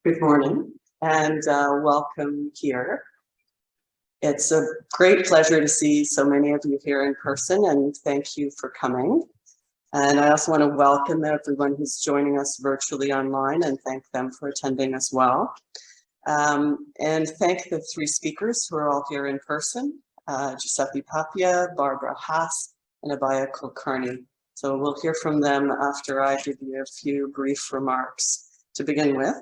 Good morning and welcome here. It's a great pleasure to see so many of you here in person, and thank you for coming. And I also want to welcome everyone who's joining us virtually online and thank them for attending as well. And thank the three speakers who are all here in person, Giuseppe Papia, Barbara Haas, and Abhaya Kulkarni. So we'll hear from them after I give you a few brief remarks to begin with.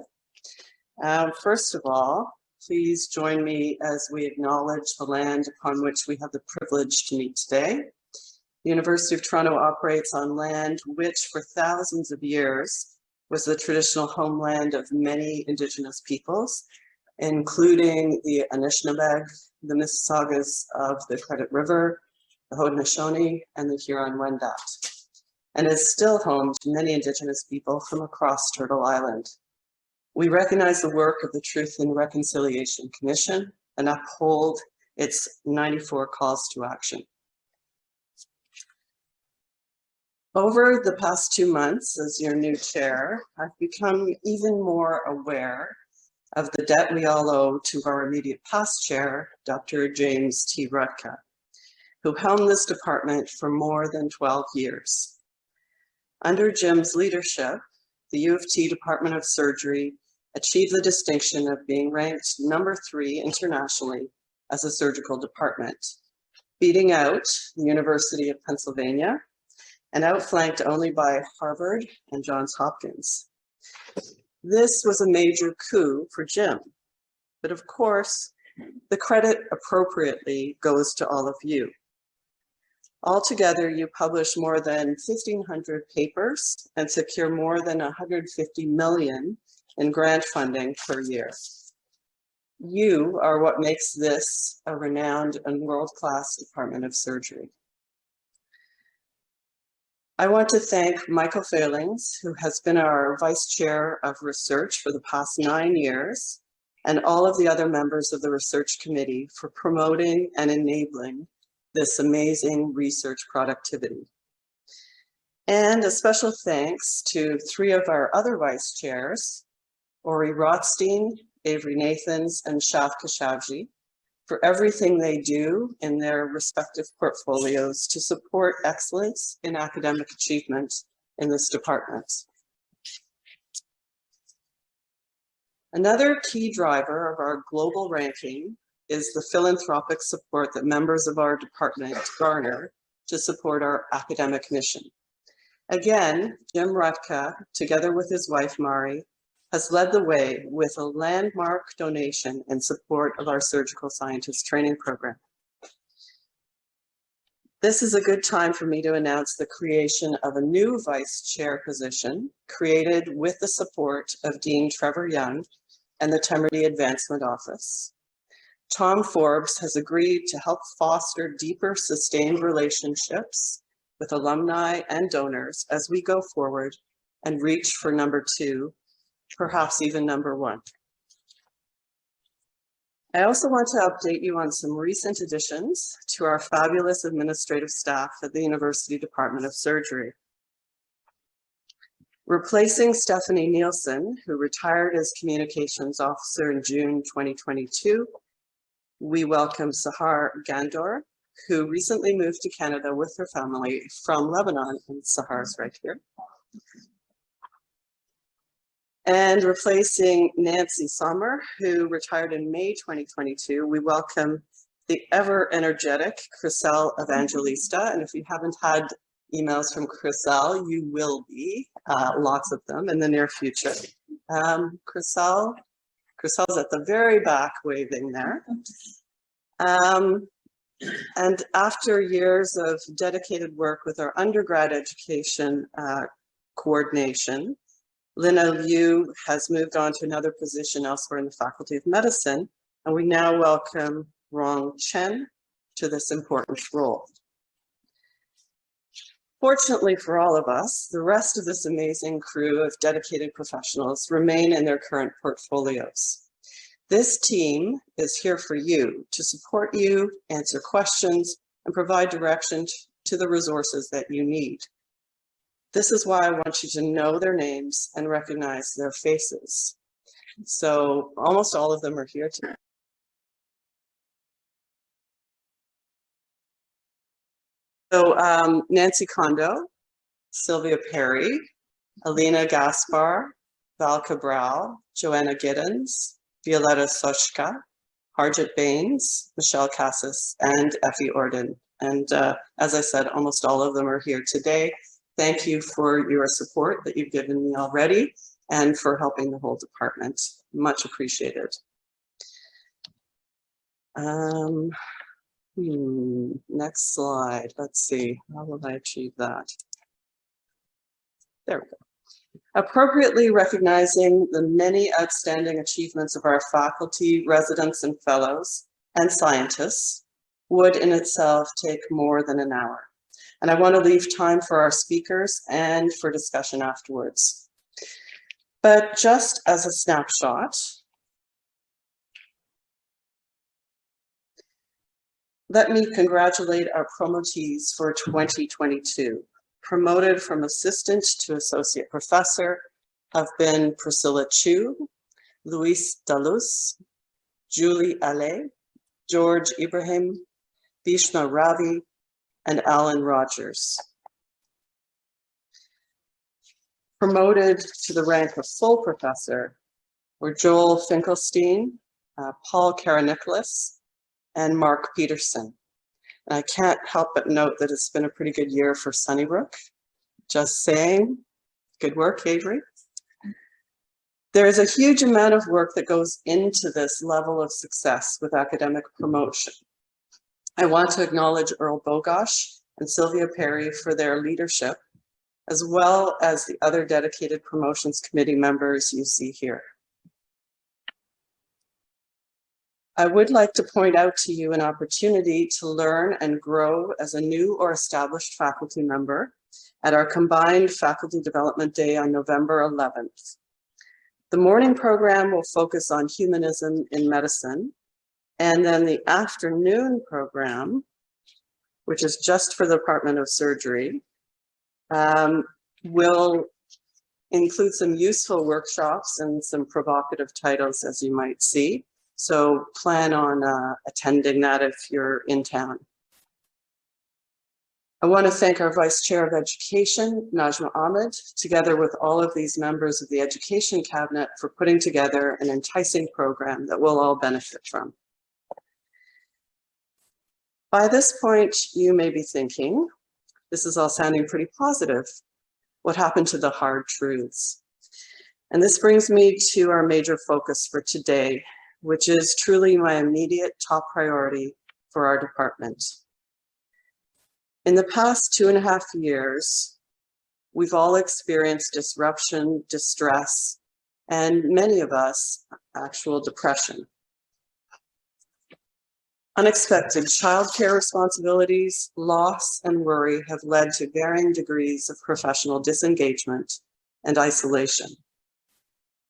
First of all, please join me as we acknowledge the land upon which we have the privilege to meet today. The University of Toronto operates on land which for thousands of years was the traditional homeland of many Indigenous peoples, including the Anishinaabe, the Mississaugas of the Credit River, the Haudenosaunee, and the Huron-Wendat, and is still home to many Indigenous people from across Turtle Island. We recognize the work of the Truth and Reconciliation Commission and uphold its 94 calls to action. Over the past 2 months as your new chair, I've become even more aware of the debt we all owe to our immediate past chair, Dr. James T. Rutka, who helmed this department for more than 12 years. Under Jim's leadership, the U of T Department of Surgery achieved the distinction of being ranked #3 internationally as a surgical department, beating out the University of Pennsylvania and outflanked only by Harvard and Johns Hopkins. This was a major coup for Jim, but of course, the credit appropriately goes to all of you. Altogether, you publish more than 1,500 papers and secure more than 150 million in grant funding per year. You are what makes this a renowned and world-class Department of Surgery. I want to thank Michael Failings, who has been our Vice Chair of Research for the past 9 years, and all of the other members of the Research Committee for promoting and enabling this amazing research productivity. And a special thanks to 3 of our other Vice Chairs, Ori Rothstein, Avery Nathans, and Shaf Kashavji, for everything they do in their respective portfolios to support excellence in academic achievement in this department. Another key driver of our global ranking is the philanthropic support that members of our department garner to support our academic mission. Again, Jim Rutka, together with his wife Mari, has led the way with a landmark donation in support of our surgical scientist training program. This is a good time for me to announce the creation of a new vice chair position created with the support of Dean Trevor Young and the Temerity Advancement Office. Tom Forbes has agreed to help foster deeper sustained relationships with alumni and donors as we go forward and reach for #2, perhaps even #1. I also want to update you on some recent additions to our fabulous administrative staff at the University Department of Surgery. Replacing Stephanie Nielsen, who retired as communications officer in June 2022, we welcome Sahar Gandor, who recently moved to Canada with her family from Lebanon, and Sahar's right here. And replacing Nancy Sommer, who retired in May 2022, we welcome the ever-energetic Chriselle Evangelista. And if you haven't had emails from Chriselle, you will be, lots of them in the near future. Chriselle's at the very back waving there. And after years of dedicated work with our undergrad education coordination, Lina Liu has moved on to another position elsewhere in the Faculty of Medicine, and we now welcome Rong Chen to this important role. Fortunately for all of us, the rest of this amazing crew of dedicated professionals remain in their current portfolios. This team is here for you, to support you, answer questions, and provide direction to the resources that you need. This is why I want you to know their names and recognize their faces. So almost all of them are here today. So Nancy Kondo, Sylvia Perry, Alina Gaspar, Val Cabral, Joanna Giddens, Violetta Soshka, Harjit Baines, Michelle Cassis, and Effie Orden. And as I said, almost all of them are here today. Thank you for your support that you've given me already and for helping the whole department. Much appreciated. Next slide. Let's see. How will I achieve that? There we go. Appropriately recognizing the many outstanding achievements of our faculty, residents, and fellows, and scientists would in itself take more than an hour. And I want to leave time for our speakers and for discussion afterwards. But just as a snapshot, let me congratulate our promotees for 2022. Promoted from assistant to associate professor have been Priscilla Chu, Luis Dalus, Julie Allais, George Ibrahim, Bhishma Ravi, and Alan Rogers. Promoted to the rank of full professor were Joel Finkelstein, Paul Karanicholas, and Mark Peterson. And I can't help but note that it's been a pretty good year for Sunnybrook. Just saying, good work, Avery. There is a huge amount of work that goes into this level of success with academic promotion. I want to acknowledge Earl Bogosh and Sylvia Perry for their leadership, as well as the other dedicated promotions committee members you see here. I would like to point out to you an opportunity to learn and grow as a new or established faculty member at our combined Faculty Development Day on November 11th. The morning program will focus on humanism in medicine, and then the afternoon program, which is just for the Department of Surgery, will include some useful workshops and some provocative titles, as you might see. So plan on attending that if you're in town. I want to thank our Vice Chair of Education, Najma Ahmed, together with all of these members of the Education Cabinet for putting together an enticing program that we'll all benefit from. By this point, you may be thinking, this is all sounding pretty positive. What happened to the hard truths? And this brings me to our major focus for today, which is truly my immediate top priority for our department. In the past 2.5 years, we've all experienced disruption, distress, and many of us, actual depression. Unexpected childcare responsibilities, loss, and worry have led to varying degrees of professional disengagement and isolation.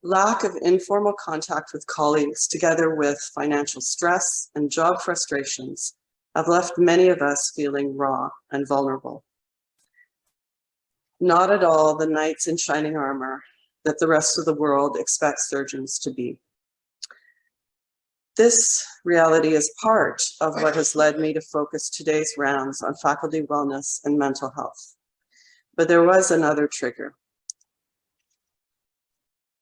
Lack of informal contact with colleagues, together with financial stress and job frustrations, have left many of us feeling raw and vulnerable. Not at all the knights in shining armor that the rest of the world expects surgeons to be. This reality is part of what has led me to focus today's rounds on faculty wellness and mental health. But there was another trigger.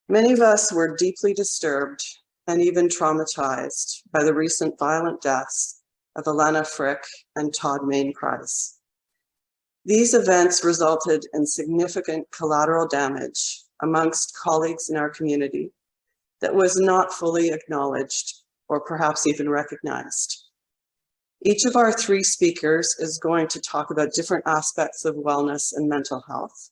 Many of us were deeply disturbed and even traumatized by the recent violent deaths of Alana Frick and Todd Mainprice. These events resulted in significant collateral damage amongst colleagues in our community that was not fully acknowledged or perhaps even recognized. Each of our 3 speakers is going to talk about different aspects of wellness and mental health,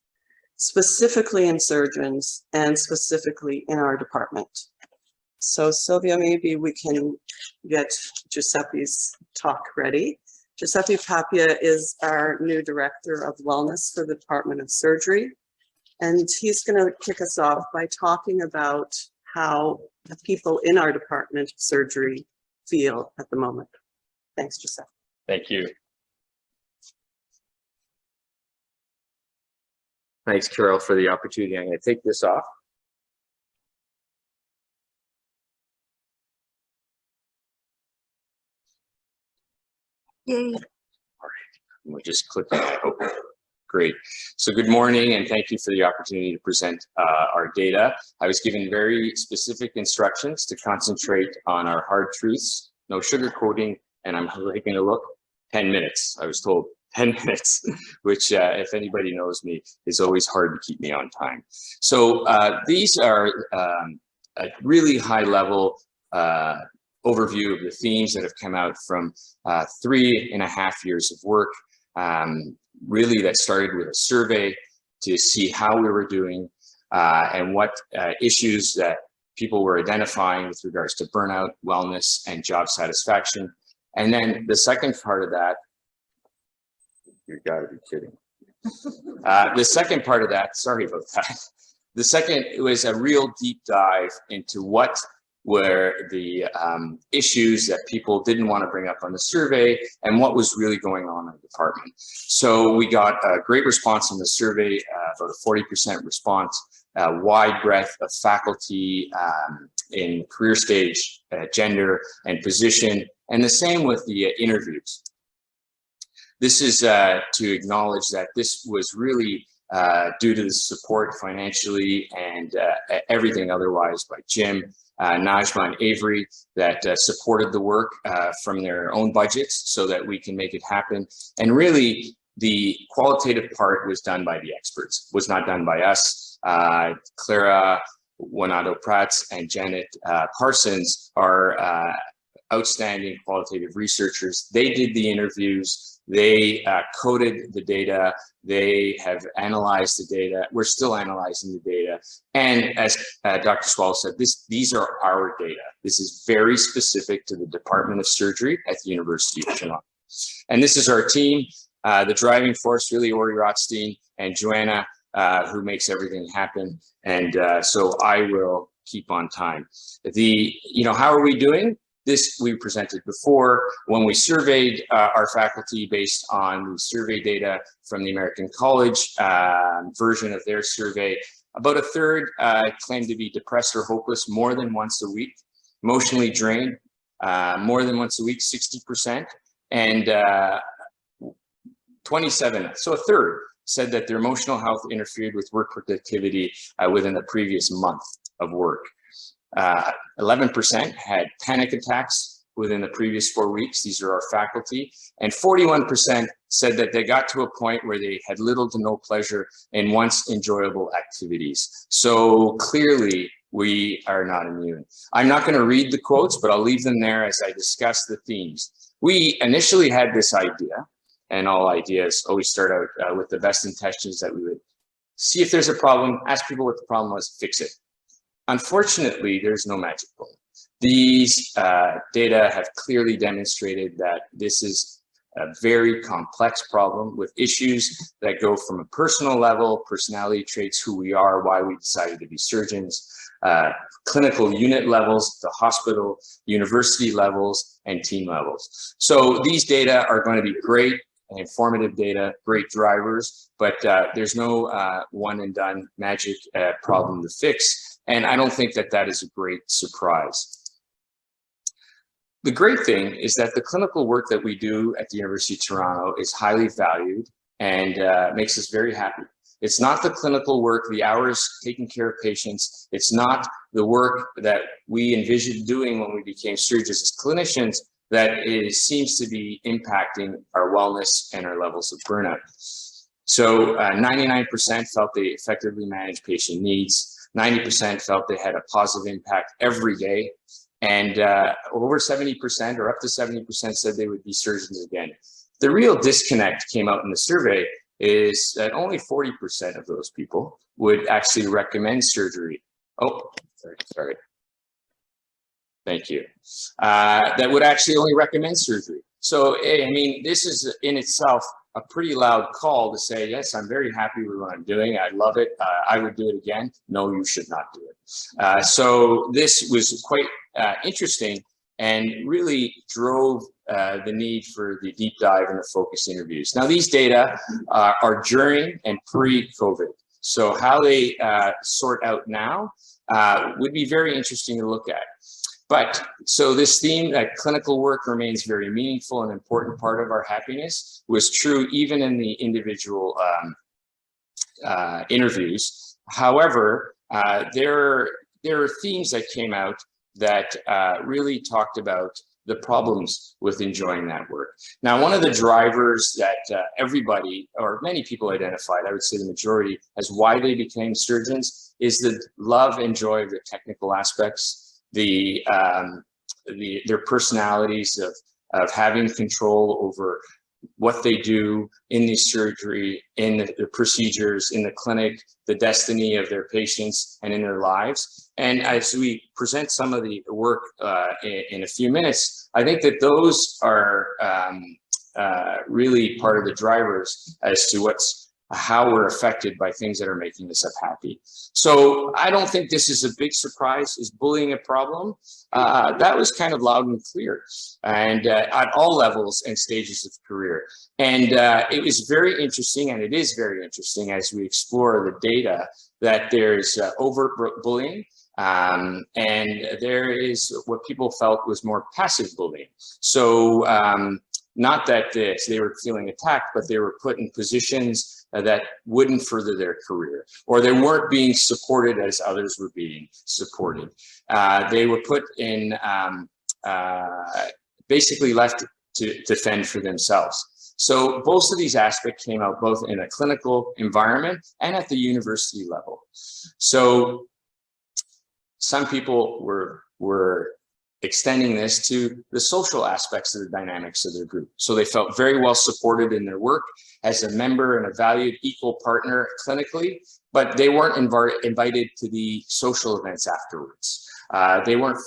specifically in surgeons and specifically in our department. So Sylvia, maybe we can get Giuseppe's talk ready. Giuseppe Papia is our new Director of Wellness for the Department of Surgery. And he's going to kick us off by talking about how the people in our Department of Surgery feel at the moment. Thanks, Giuseppe. Thank you. Thanks, Carol, for the opportunity. I'm going to take this off. Yay. All right, we'll just click on it. Oh, great. So good morning, and thank you for the opportunity to present our data. I was given very specific instructions to concentrate on our hard truths, no sugarcoating, and I'm taking a look. 10 minutes. I was told 10 minutes, which if anybody knows me, is always hard to keep me on time. So these are a really high level overview of the themes that have come out from 3.5 years of work, really that started with a survey to see how we were doing and what issues that people were identifying with regards to burnout, wellness, and job satisfaction. And then the second part of that, you gotta be kidding. The second part of that, sorry about that. The second was a real deep dive into what were the issues that people didn't want to bring up on the survey and what was really going on in the department. So we got a great response on the survey, about a 40% response, wide breadth of faculty in career stage, gender and position, and the same with the interviews. This is to acknowledge that this was really due to the support financially and everything otherwise by Jim, Najma, and Avery that supported the work from their own budgets so that we can make it happen. And really, the qualitative part was done by the experts, was not done by us. Clara Wanado-Prats and Janet Parsons are outstanding qualitative researchers. They did the interviews, they coded the data, they have analyzed the data, we're still analyzing the data. And as Dr. Swallow said, these are our data. This is very specific to the Department of Surgery at the University of Toronto. And this is our team, the driving force, really Ori Rothstein and Joanna, who makes everything happen. And so I will keep on time. How are we doing? This we presented before when we surveyed our faculty based on the survey data from the American College version of their survey. About a third claimed to be depressed or hopeless more than once a week, emotionally drained more than once a week, 60%, and 27, so a third, said that their emotional health interfered with work productivity within the previous month of work. 11% had panic attacks within the previous 4 weeks. These are our faculty. And 41% said that they got to a point where they had little to no pleasure in once enjoyable activities. So clearly, we are not immune. I'm not going to read the quotes, but I'll leave them there as I discuss the themes. We initially had this idea, and all ideas always start out with the best intentions that we would see if there's a problem, ask people what the problem was, fix it. Unfortunately, there's no magic bullet. These data have clearly demonstrated that this is a very complex problem with issues that go from a personal level, personality traits, who we are, why we decided to be surgeons, clinical unit levels, the hospital, university levels, and team levels. So these data are going to be great, informative data, great drivers, but there's no one and done magic problem to fix. And I don't think that that is a great surprise. The great thing is that the clinical work that we do at the University of Toronto is highly valued and makes us very happy. It's not the clinical work, the hours taking care of patients. It's not the work that we envisioned doing when we became surgeons as clinicians that seems to be impacting our wellness and our levels of burnout. So 99% felt they effectively managed patient needs. 90% felt they had a positive impact every day. And over 70% or up to 70% said they would be surgeons again. The real disconnect came out in the survey is that only 40% of those people would actually recommend surgery. Oh, sorry. Thank you. That would actually only recommend surgery. So, I mean, this is in itself a pretty loud call to say, yes, I'm very happy with what I'm doing. I love it. I would do it again. No, you should not do it. So this was quite interesting and really drove the need for the deep dive and the focus interviews. Now, these data are during and pre-COVID. So how they sort out now would be very interesting to look at. But so this theme that clinical work remains very meaningful and important part of our happiness was true even in the individual interviews. However, there are themes that came out that really talked about the problems with enjoying that work. Now, one of the drivers that everybody or many people identified, I would say the majority, as why they became surgeons is the love and joy of the technical aspects, their personalities of having control over what they do in the surgery, in the procedures, in the clinic, the destiny of their patients and in their lives. And as we present some of the work in a few minutes, I think that those are really part of the drivers as to how we're affected by things that are making us unhappy. So I don't think this is a big surprise. Is bullying a problem? That was kind of loud and clear, and at all levels and stages of career. And it was very interesting, and it is very interesting as we explore the data, that there's overt bullying, and there is what people felt was more passive bullying. So not that they were feeling attacked, but they were put in positions that wouldn't further their career, or they weren't being supported as others were being supported. They were put in, basically left to fend for themselves. So both of these aspects came out both in a clinical environment and at the university level. So some people were extending this to the social aspects of the dynamics of their group. So they felt very well supported in their work as a member and a valued equal partner clinically, but they weren't invited to the social events afterwards. They weren't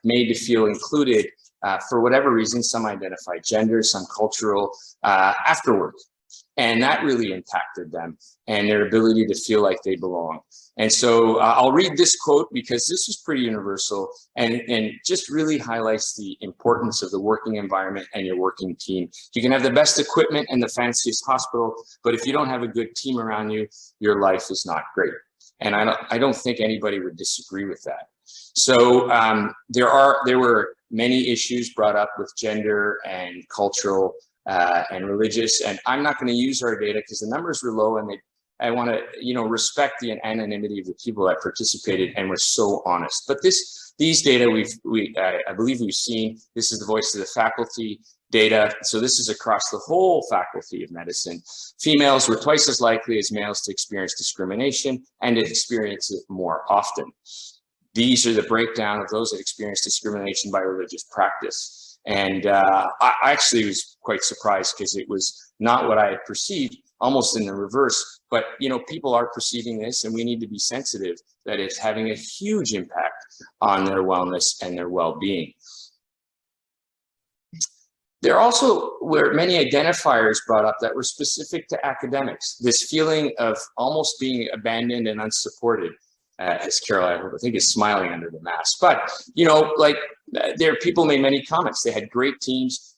made to feel included for whatever reason. Some identified gender, some cultural, afterward. And that really impacted them and their ability to feel like they belong. And so I'll read this quote because this is pretty universal and just really highlights the importance of the working environment and your working team. You can have the best equipment and the fanciest hospital, but if you don't have a good team around you, your life is not great. And I don't think anybody would disagree with that. So there were many issues brought up with gender and cultural and religious, and I'm not going to use our data because the numbers were low, and I want to respect the anonymity of the people that participated and were so honest. But these data I believe we've seen. This is the voice of the faculty data. So this is across the whole faculty of medicine. Females were twice as likely as males to experience discrimination and to experience it more often. These are the breakdown of those that experience discrimination by religious practice. And I actually was quite surprised because it was not what I had perceived, almost in the reverse. But, people are perceiving this, and we need to be sensitive that it's having a huge impact on their wellness and their well-being. There also were many identifiers brought up that were specific to academics. This feeling of almost being abandoned and unsupported. As Carol, I think, is smiling under the mask. But, people made many comments. They had great teams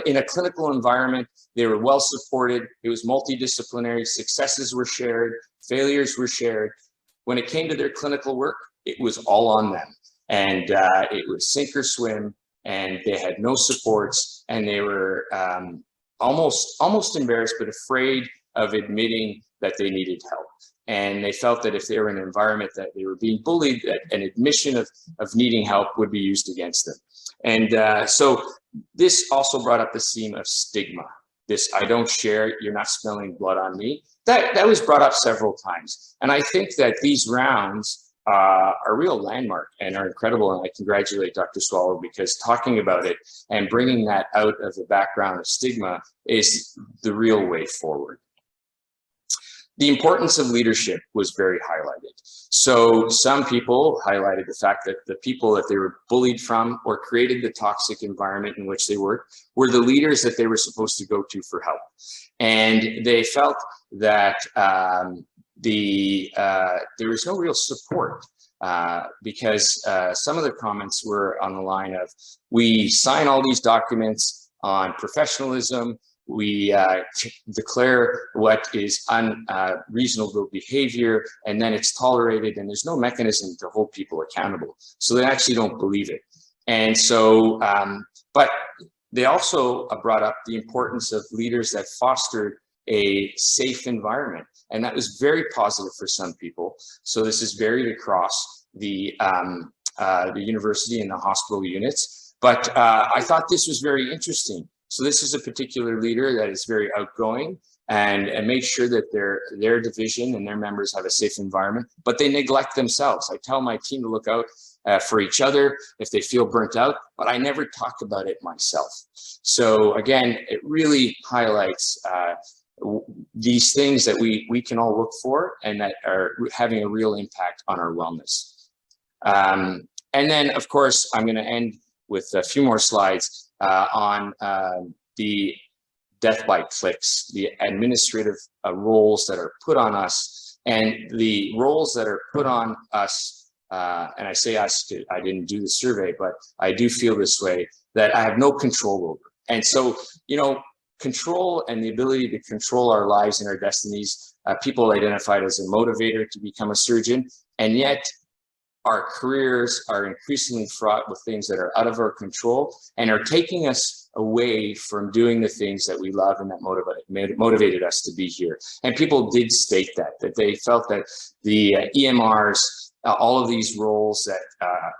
in a clinical environment. They were well supported. It was multidisciplinary. Successes were shared. Failures were shared. When it came to their clinical work, it was all on them. And it was sink or swim. And they had no supports. And they were almost embarrassed, but afraid of admitting that they needed help. And they felt that if they were in an environment that they were being bullied, that an admission of needing help would be used against them. And so this also brought up the theme of stigma. This, I don't share, you're not spilling blood on me. That was brought up several times. And I think that these rounds are a real landmark and are incredible. And I congratulate Dr. Swallow because talking about it and bringing that out of the background of stigma is the real way forward. The importance of leadership was very highlighted. So some people highlighted the fact that the people that they were bullied from or created the toxic environment in which they worked were the leaders that they were supposed to go to for help. And they felt that there was no real support because some of the comments were on the line of, we sign all these documents on professionalism, we declare what is unreasonable behavior, and then it's tolerated, and there's no mechanism to hold people accountable. So they actually don't believe it. And so, but they also brought up the importance of leaders that fostered a safe environment. And that was very positive for some people. So this is varied across the university and the hospital units. But I thought this was very interesting. So this is a particular leader that is very outgoing and make sure that their division and their members have a safe environment, but they neglect themselves. I tell my team to look out for each other if they feel burnt out, but I never talk about it myself. So again, it really highlights these things that we can all look for and that are having a real impact on our wellness. And then, of course, I'm going to end with a few more slides on the death by clicks, the administrative roles that are put on us, and the roles that are put on us. And I say us, I didn't do the survey, but I do feel this way, that I have no control over. And so, you know, control and the ability to control our lives and our destinies, people identified as a motivator to become a surgeon, and yet our careers are increasingly fraught with things that are out of our control and are taking us away from doing the things that we love and that motivated us to be here. And people did state that they felt that the EMRs, all of these roles that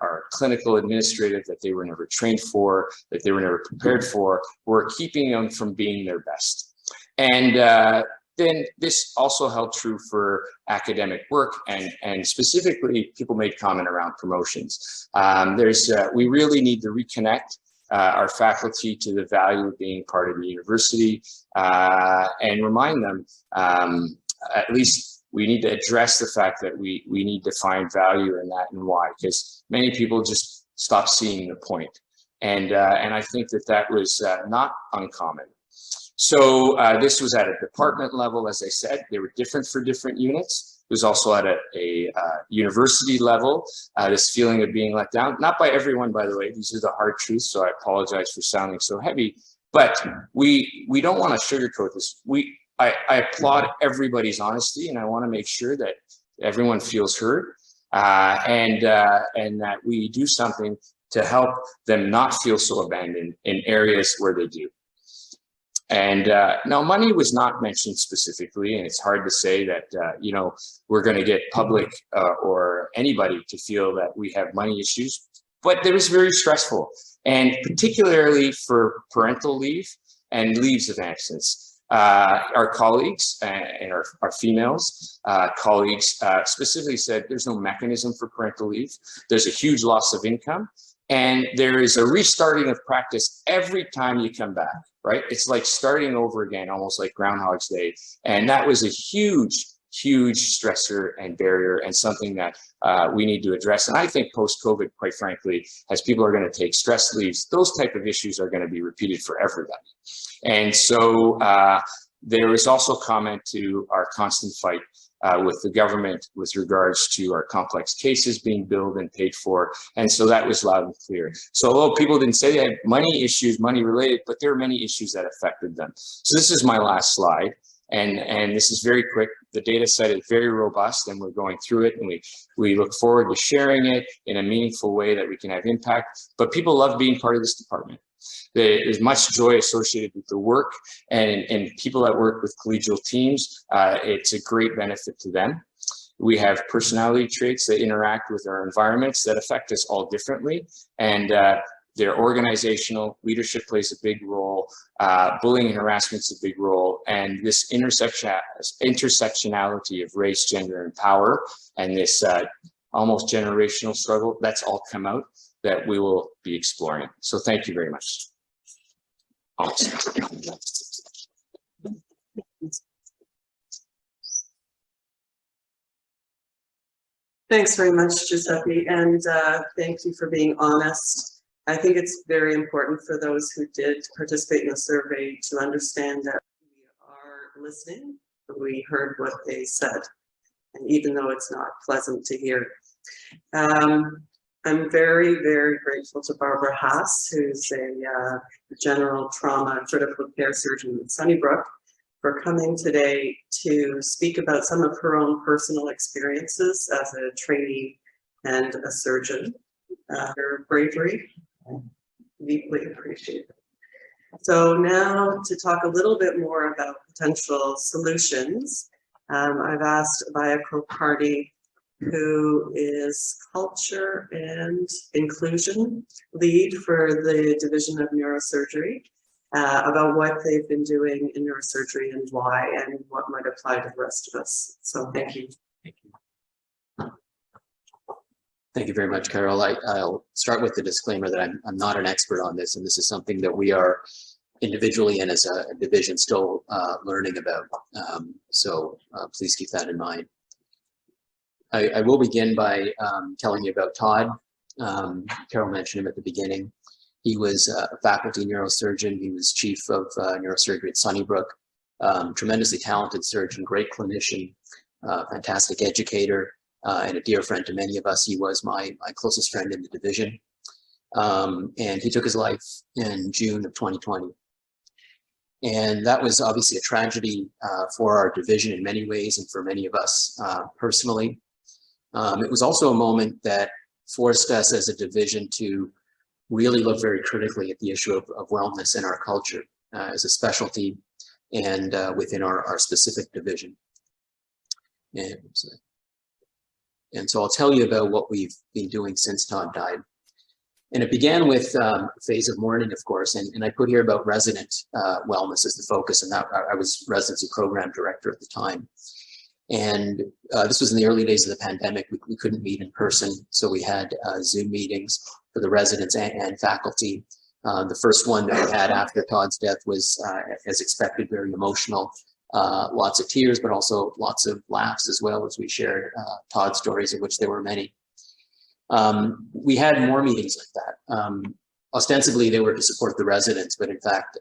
are clinical, administrative, that they were never trained for, that they were never prepared for, were keeping them from being their best. And then this also held true for academic work, and specifically people made comment around promotions. We really need to reconnect our faculty to the value of being part of the university and remind them, at least we need to address the fact that we need to find value in that and why, because many people just stop seeing the point. And I think that was not uncommon. So this was at a department level, as I said. They were different for different units. It was also at a university level, this feeling of being let down. Not by everyone, by the way. These are the hard truths, so I apologize for sounding so heavy. But we don't want to sugarcoat this. I applaud everybody's honesty, and I want to make sure that everyone feels heard, and that we do something to help them not feel so abandoned in areas where they do. And now money was not mentioned specifically, and it's hard to say that, you know, we're going to get public or anybody to feel that we have money issues, but it was very stressful, and particularly for parental leave and leaves of absence. Our colleagues and our females colleagues specifically said there's no mechanism for parental leave. There's a huge loss of income, and there is a restarting of practice every time you come back, right? It's like starting over again, almost like Groundhog's Day. And that was a huge, huge stressor and barrier, and something that we need to address. And I think post-COVID, quite frankly, as people are going to take stress leaves, those type of issues are going to be repeated for everybody. And so there was also comment to our constant fight with the government with regards to our complex cases being billed and paid for. And so that was loud and clear. So although people didn't say they had money issues, money related, but there are many issues that affected them. So this is my last slide. And this is very quick. The data set is very robust, and we're going through it, and we look forward to sharing it in a meaningful way that we can have impact. But people love being part of this department. There is much joy associated with the work, and people that work with collegial teams, it's a great benefit to them. We have personality traits that interact with our environments that affect us all differently, and their organizational leadership plays a big role. Bullying and harassment's a big role, and this intersectionality of race, gender, and power, and this almost generational struggle, that's all come out that we will be exploring. So thank you very much. Awesome. Thanks very much, Giuseppe, and thank you for being honest. I think it's very important for those who did participate in the survey to understand that we are listening. We heard what they said, and even though it's not pleasant to hear. I'm very, very grateful to Barbara Haas, who's a general trauma and critical care surgeon at Sunnybrook, for coming today to speak about some of her own personal experiences as a trainee and a surgeon. Her bravery, deeply appreciated. So now to talk a little bit more about potential solutions, I've asked Abhaya Kulkarni, who is culture and inclusion lead for the Division of Neurosurgery, about what they've been doing in neurosurgery and why, and what might apply to the rest of us. So thank you. Thank you. Thank you very much, Carol. I'll start with the disclaimer that I'm not an expert on this, and this is something that we are individually and as a division still learning about. So please keep that in mind. I will begin by telling you about Todd. Carol mentioned him at the beginning. He was a faculty neurosurgeon. He was chief of neurosurgery at Sunnybrook. Tremendously talented surgeon, great clinician, fantastic educator, and a dear friend to many of us. He was my closest friend in the division. And he took his life in June of 2020. And that was obviously a tragedy for our division in many ways and for many of us personally. It was also a moment that forced us as a division to really look very critically at the issue of wellness in our culture as a specialty and within our specific division. And so I'll tell you about what we've been doing since Todd died. And it began with a phase of mourning, of course, and I put here about resident wellness as the focus, and that I was residency program director at the time. And this was in the early days of the pandemic. We couldn't meet in person, so we had Zoom meetings for the residents and faculty. The first one that we had after Todd's death was, as expected, very emotional. Lots of tears, but also lots of laughs as well as we shared Todd's stories, of which there were many. We had more meetings like that. Ostensibly, they were to support the residents, but in fact,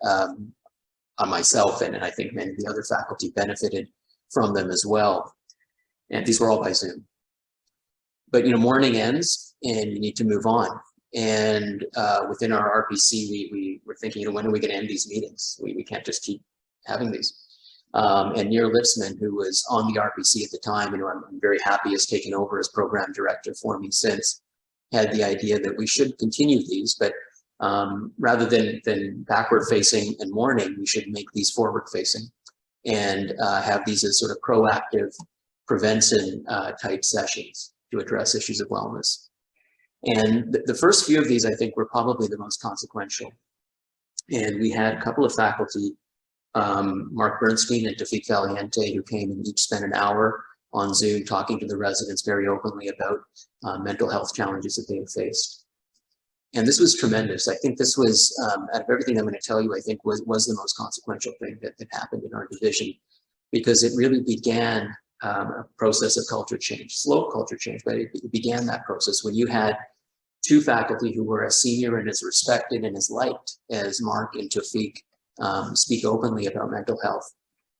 myself and I think many of the other faculty benefited from them as well. And these were all by Zoom. But morning ends and you need to move on. And within our RPC, we were thinking, when are we going to end these meetings? We can't just keep having these. And Nir Lipsman, who was on the RPC at the time, I'm very happy has taken over as program director for me since, had the idea that we should continue these, but rather than backward facing and mourning, we should make these forward facing and have these as sort of proactive prevention type sessions to address issues of wellness. And the first few of these, I think, were probably the most consequential. And we had a couple of faculty, Mark Bernstein and Tafik Valiente, who came and each spent an hour on Zoom talking to the residents very openly about mental health challenges that they have faced. And this was tremendous. I think this was, out of everything I'm going to tell you, I think was the most consequential thing that happened in our division, because it really began a process of culture change, slow culture change, but it began that process when you had two faculty who were as senior and as respected and as liked as Mark and Tafik speak openly about mental health.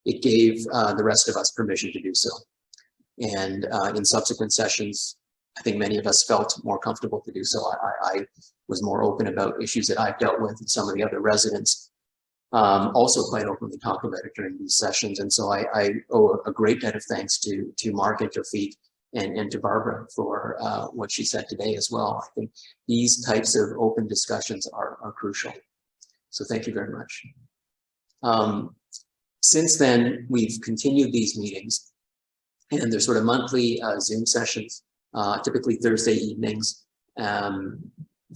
It gave the rest of us permission to do so. And in subsequent sessions, I think many of us felt more comfortable to do so. I was more open about issues that I've dealt with, and some of the other residents also quite openly talked about it during these sessions. And so I owe a great debt of thanks to Mark and Tafik and to Barbara for what she said today as well. I think these types of open discussions are crucial. So thank you very much. Since then, we've continued these meetings, and they're sort of monthly Zoom sessions, typically Thursday evenings.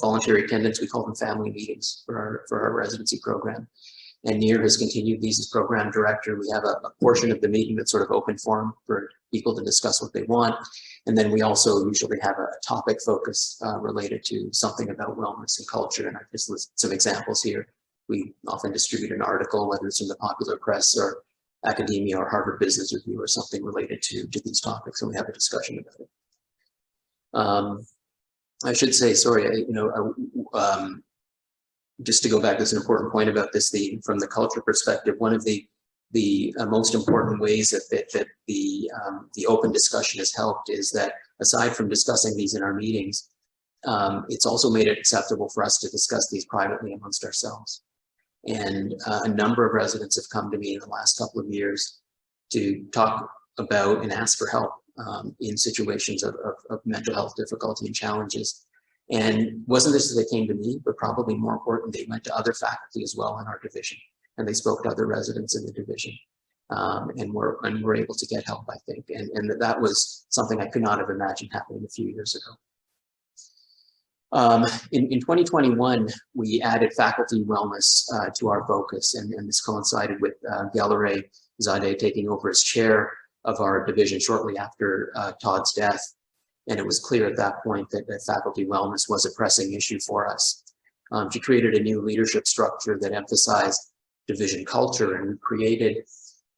Voluntary attendance, we call them family meetings for our residency program. And Nir has continued these as program director. We have a portion of the meeting that's sort of open forum for people to discuss what they want. And then we also usually have a topic focus related to something about wellness and culture. And I've just listed some examples here. We often distribute an article, whether it's in the popular press or academia or Harvard Business Review or something related to these topics, and we have a discussion about it. I should say, sorry, just to go back, there's an important point about this, from the culture perspective. One of the most important ways that the open discussion has helped is that, aside from discussing these in our meetings, It's also made it acceptable for us to discuss these privately amongst ourselves. And a number of residents have come to me in the last couple of years to talk about and ask for help in situations of mental health difficulty and challenges. And wasn't this that they came to me, but probably more important, they went to other faculty as well in our division, and they spoke to other residents in the division, and were able to get help, I think. And that was something I could not have imagined happening a few years ago. In 2021, we added faculty wellness to our focus, and this coincided with Galare Zadeh taking over as chair of our division shortly after Todd's death. And it was clear at that point that faculty wellness was a pressing issue for us. She created a new leadership structure that emphasized division culture, and created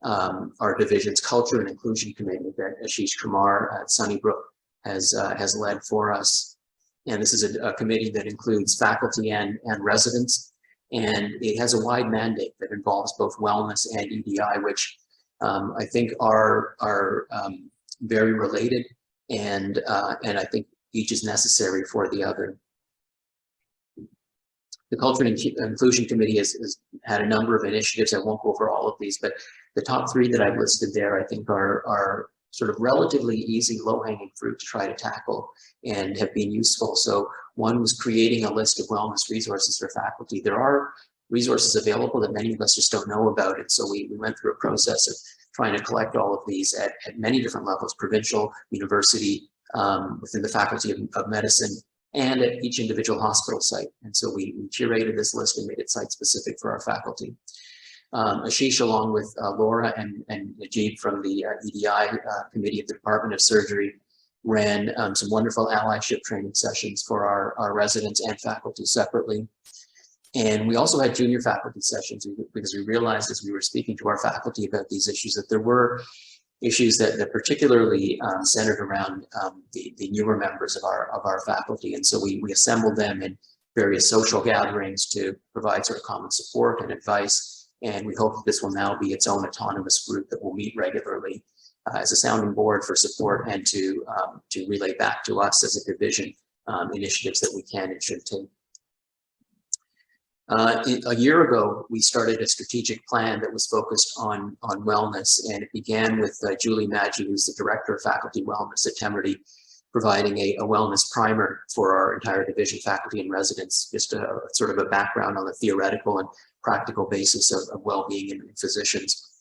our division's culture and inclusion committee that Ashish Kumar at Sunnybrook has led for us. And this is a committee that includes faculty and residents, and it has a wide mandate that involves both wellness and EDI, which I think are very related, and I think each is necessary for the other. The Culture and Inclusion Committee has had a number of initiatives. I won't go over all of these, but the top three that I've listed there, I think are sort of relatively easy, low-hanging fruit to try to tackle and have been useful. So one was creating a list of wellness resources for faculty. There are resources available that many of us just don't know about. And so we went through a process of trying to collect all of these at many different levels: provincial, university, within the Faculty of Medicine, and at each individual hospital site. And so we curated this list and made it site-specific for our faculty. Ashish, along with Laura and Najib from the EDI committee of the Department of Surgery, ran some wonderful allyship training sessions for our residents and faculty separately. And we also had junior faculty sessions, because we realized as we were speaking to our faculty about these issues that there were issues that particularly centered around the newer members of our faculty. And so we assembled them in various social gatherings to provide sort of common support and advice. And we hope that this will now be its own autonomous group that will meet regularly as a sounding board for support, and to relay back to us as a division initiatives that we can and should take. A year ago, we started a strategic plan that was focused on wellness, and it began with Julie Maggi, who's the Director of Faculty Wellness at Temerity, providing a wellness primer for our entire division, faculty and residents, just a sort of a background on the theoretical and practical basis of well-being in physicians.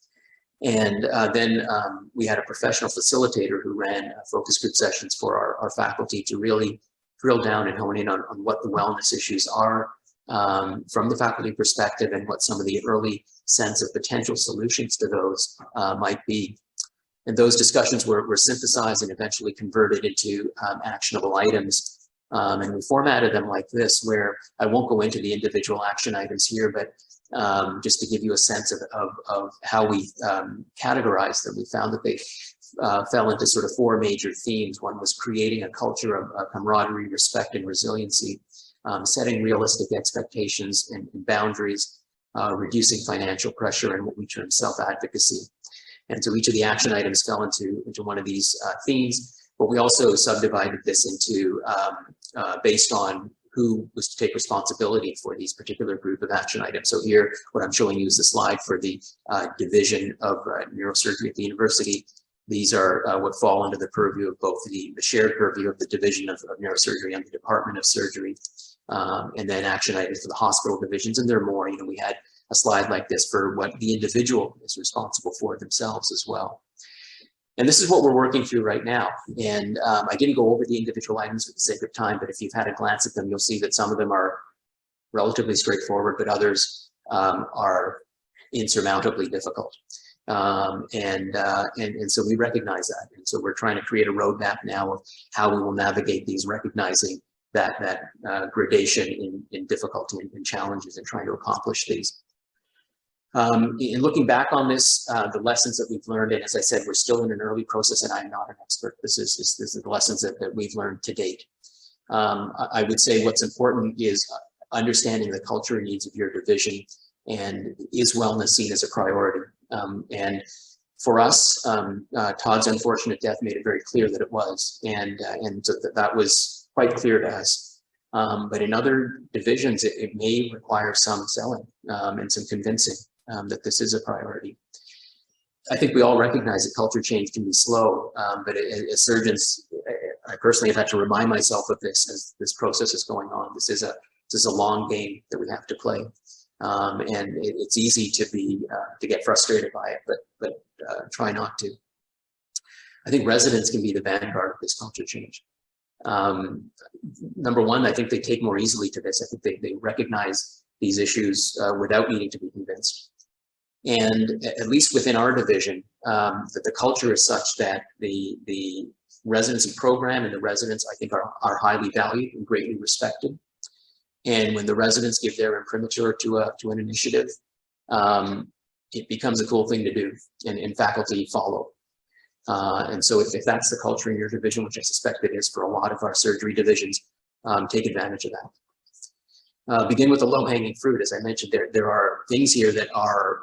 And then we had a professional facilitator who ran focus group sessions for our faculty to really drill down and hone in on what the wellness issues are from the faculty perspective, and what some of the early sense of potential solutions to those might be. And those discussions were synthesized and eventually converted into actionable items. And we formatted them like this, where I won't go into the individual action items here, but just to give you a sense of how we categorized them. We found that they fell into sort of four major themes. One was creating a culture of camaraderie, respect, and resiliency, setting realistic expectations and boundaries, reducing financial pressure, and what we term self-advocacy. And so each of the action items fell into one of these themes, but we also subdivided this into based on who was to take responsibility for these particular group of action items. So here, what I'm showing you is the slide for the division of neurosurgery at the university. These are what fall under the purview of both the shared purview of the division of neurosurgery and the Department of Surgery, and then action items for the hospital divisions. And there are more. You know, we had a slide like this for what the individual is responsible for themselves as well. And this is what we're working through right now. And I didn't go over the individual items for the sake of time, but if you've had a glance at them, you'll see that some of them are relatively straightforward, but others are insurmountably difficult. And so we recognize that. And so we're trying to create a roadmap now of how we will navigate these, recognizing that gradation in difficulty and challenges in trying to accomplish these. In looking back on this, the lessons that we've learned, and as I said, we're still in an early process, and I'm not an expert. This is the lessons that we've learned to date. I would say what's important is understanding the culture and needs of your division, and is wellness seen as a priority. And for us, Todd's unfortunate death made it very clear that it was, and so that was quite clear to us. But in other divisions, it may require some selling and some convincing that this is a priority. I think we all recognize that culture change can be slow, but as surgeons, I personally have had to remind myself of this as this process is going on. This is a long game that we have to play, and it's easy to get frustrated by it, but try not to. I think residents can be the vanguard of this culture change. Number one, I think they take more easily to this. I think they recognize these issues without needing to be convinced. And at least within our division, that the culture is such that the residency program and the residents, I think, are highly valued and greatly respected. And when the residents give their imprimatur to an initiative, it becomes a cool thing to do, and faculty follow. And so if that's the culture in your division, which I suspect it is for a lot of our surgery divisions, take advantage of that. Begin with the low-hanging fruit. As I mentioned, there are things here that are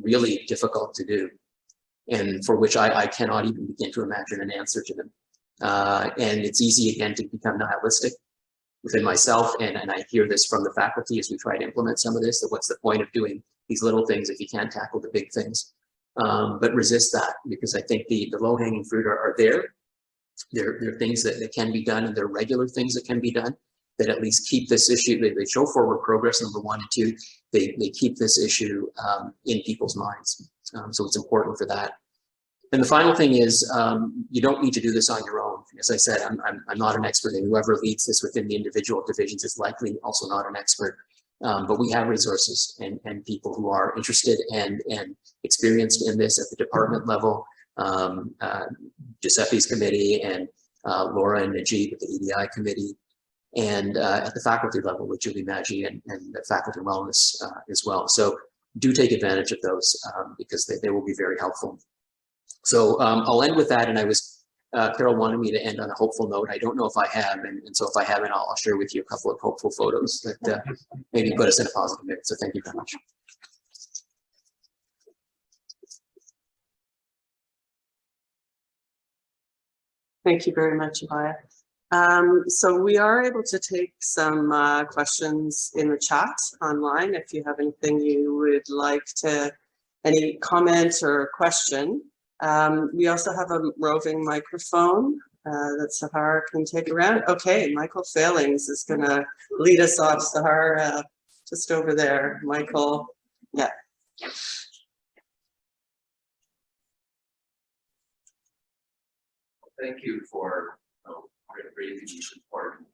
really difficult to do, and for which I cannot even begin to imagine an answer to them. And it's easy, again, to become nihilistic within myself, and I hear this from the faculty as we try to implement some of this, that what's the point of doing these little things if you can't tackle the big things? But resist that, because I think the low-hanging fruit are there. They're things that can be done, and they're regular things that can be done that at least keep this issue, they show forward progress, number one, and two, they keep this issue in people's minds. So it's important for that. And the final thing is, you don't need to do this on your own. As I said, I'm not an expert, and whoever leads this within the individual divisions is likely also not an expert. But we have resources and people who are interested and experienced in this at the department level. Giuseppe's committee, and Laura and Najib at the EDI committee, and at the faculty level with Julie Maggi and the faculty wellness as well. So do take advantage of those because they will be very helpful. So I'll end with that, and Carol wanted me to end on a hopeful note. I don't know if I have, and so if I haven't, I'll share with you a couple of hopeful photos that maybe put us in a positive mood. So thank you very much. Thank you very much, Abhaya. So we are able to take some questions in the chat online. If you have anything you would like to, any comment or question. We also have a roving microphone that Sahar can take around. Okay, Michael Failings is going to lead us off. Sahar, just over there. Michael, yeah. Thank you for raising these important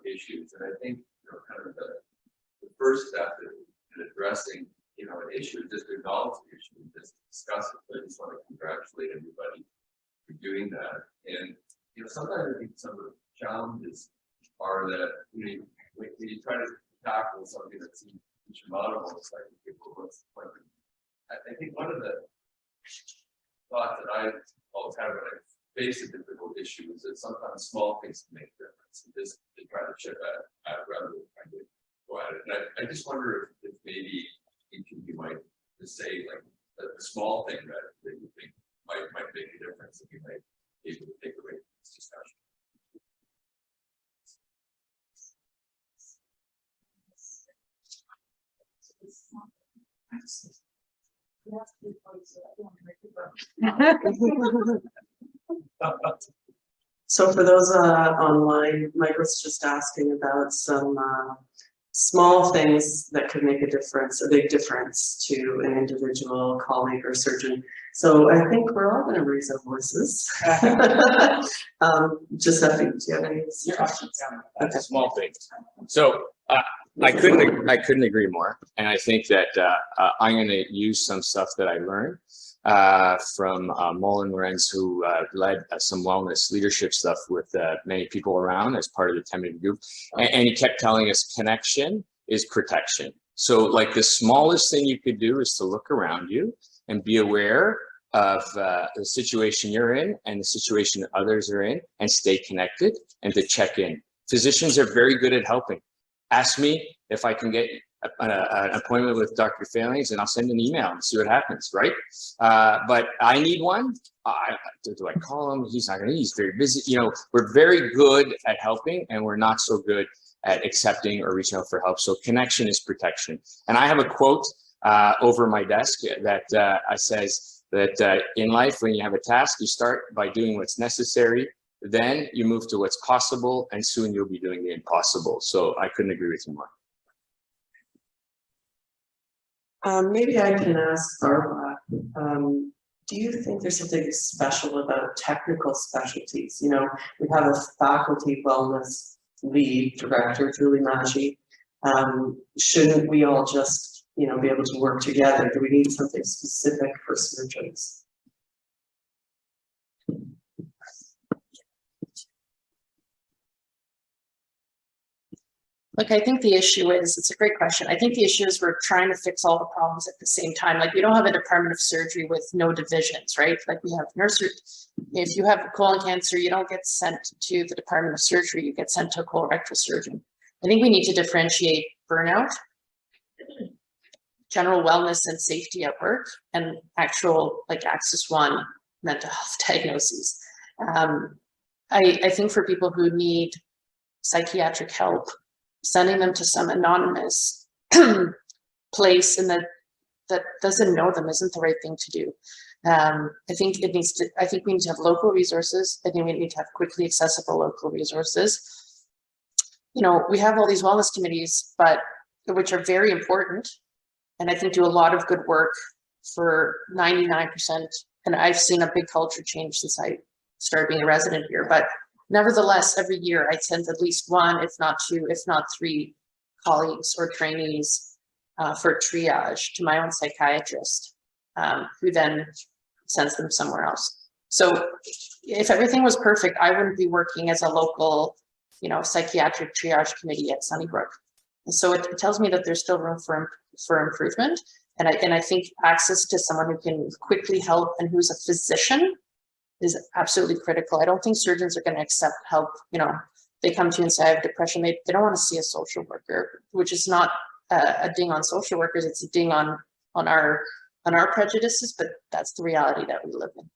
issues, and I think kind of the first step in addressing an issue is just to acknowledge the issue and just discuss it. So I just want to congratulate everybody for doing that. And sometimes I think some of the challenges are that when you try to tackle something that seems insurmountable, it's like people what's the point? I think one of the thoughts that I always have when I face a difficult issue is that sometimes small things can make a difference, and just to try to chip at it rather than trying to go at it. And I just wonder if maybe you might just say like the small thing that you think might make a difference that you might be able to take away from this discussion. So for those online, Mike was just asking about some small things that could make a big difference to an individual colleague or surgeon. So I think we're all going to raise our voices. Giuseppe, do you have any questions? Okay. Small things. So I couldn't agree more, and I think that I'm going to use some stuff that I learned from Mullen Lorenz, who led some wellness leadership stuff with many people around as part of the 10-minute group. And he kept telling us connection is protection. So like the smallest thing you could do is to look around you and be aware of the situation you're in and the situation that others are in, and stay connected and to check in. Physicians are very good at helping. Ask me if I can get an appointment with Dr. Failings, and I'll send an email and see what happens, right? But I need one. Do I call him? He's not gonna, he's very busy. You know, we're very good at helping, and we're not so good at accepting or reaching out for help. So connection is protection. And I have a quote over my desk that says that in life, when you have a task, you start by doing what's necessary, then you move to what's possible, and soon you'll be doing the impossible. So I couldn't agree with you more. Maybe I can ask Barbara, do you think there's something special about technical specialties? You know, we have a faculty wellness lead director, Julie Maggi. Shouldn't we all just, you know, be able to work together? Do we need something specific for surgeons? Look, I think the issue is, it's a great question. I think the issue is we're trying to fix all the problems at the same time. Like, we don't have a department of surgery with no divisions, right? Like, we have nursery. If you have colon cancer, you don't get sent to the department of surgery, you get sent to a colorectal surgeon. I think we need to differentiate burnout, general wellness and safety at work, and actual, like, Axis 1 mental health diagnoses. I think for people who need psychiatric help, sending them to some anonymous place and that doesn't know them isn't the right thing to do. I think we need to have local resources. I think we need to have quickly accessible local resources. You know, we have all these wellness committees, but which are very important, and I think do a lot of good work for 99%. And I've seen a big culture change since I started being a resident here, but nevertheless, every year I send at least one, if not two, if not three colleagues or trainees for triage to my own psychiatrist, who then sends them somewhere else. So if everything was perfect, I wouldn't be working as a local, you know, psychiatric triage committee at Sunnybrook. And so it tells me that there's still room for improvement. And I think access to someone who can quickly help and who's a physician is absolutely critical. I don't think surgeons are going to accept help. You know, they come to you and say, I have depression. They don't want to see a social worker, which is not a ding on social workers. It's a ding on our prejudices, but that's the reality that we live in.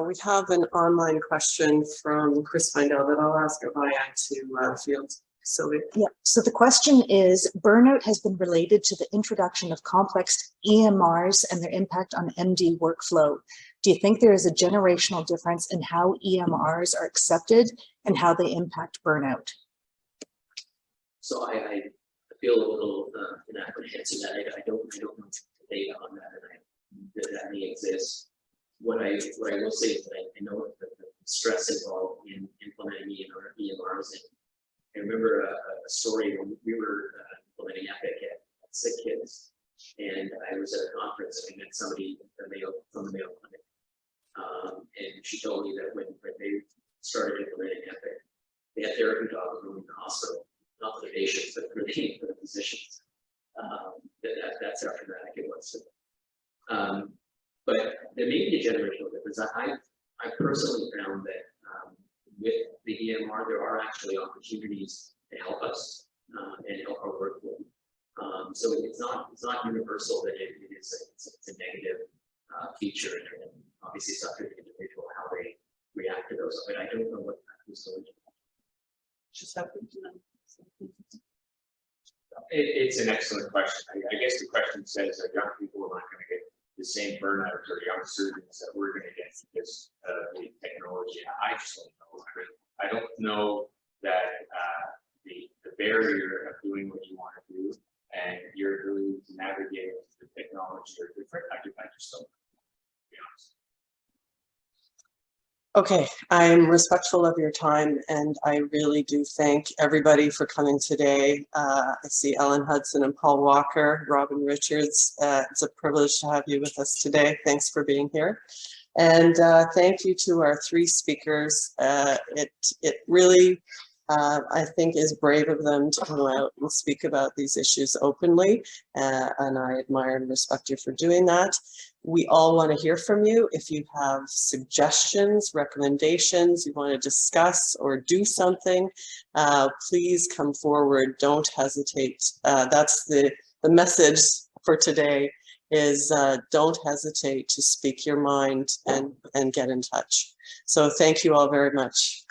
We have an online question from Chris Findell that I'll ask Abhaya to field. Sylvia. Yeah, so the question is, burnout has been related to the introduction of complex EMRs and their impact on MD workflow. Do you think there is a generational difference in how EMRs are accepted and how they impact burnout? So I feel a little inapprehensive that I don't know the data on that, and that may exist. What I will say is that I know that the stress involved in implementing EMRs. And I remember a story when we were implementing Epic at Sick Kids, and I was at a conference and I met somebody from the Mayo Clinic, and she told me that when they started implementing Epic, they had therapy dogs going to the hospital, not for the patients, but for the physicians. That's how dramatic it was. But there may be a generational difference. I personally found that with the EMR, there are actually opportunities to help us and help our workflow. So it's not universal that it's a negative feature, and obviously it's up to the individual how they react to those. But I don't know what that is going to be. It's an excellent question. I guess the question says that young people are not going to get the same burnout or young surgeons that we're going to get because of the technology. I just don't know. I don't know that the barrier of doing what you want to do and your ability to navigate the technology are different. I just don't know, to be honest. Okay, I'm respectful of your time, and I really do thank everybody for coming today. I see Ellen Hudson and Paul Walker, Robin Richards. It's a privilege to have you with us today. Thanks for being here. And thank you to our three speakers. It really I think is brave of them to come out and speak about these issues openly, and I admire and respect you for doing that. We all want to hear from you. If you have suggestions, recommendations, you want to discuss or do something, please come forward. Don't hesitate. That's the message for today is don't hesitate to speak your mind and get in touch. So thank you all very much.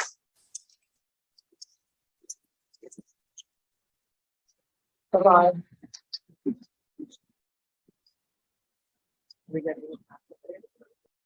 Bye-bye.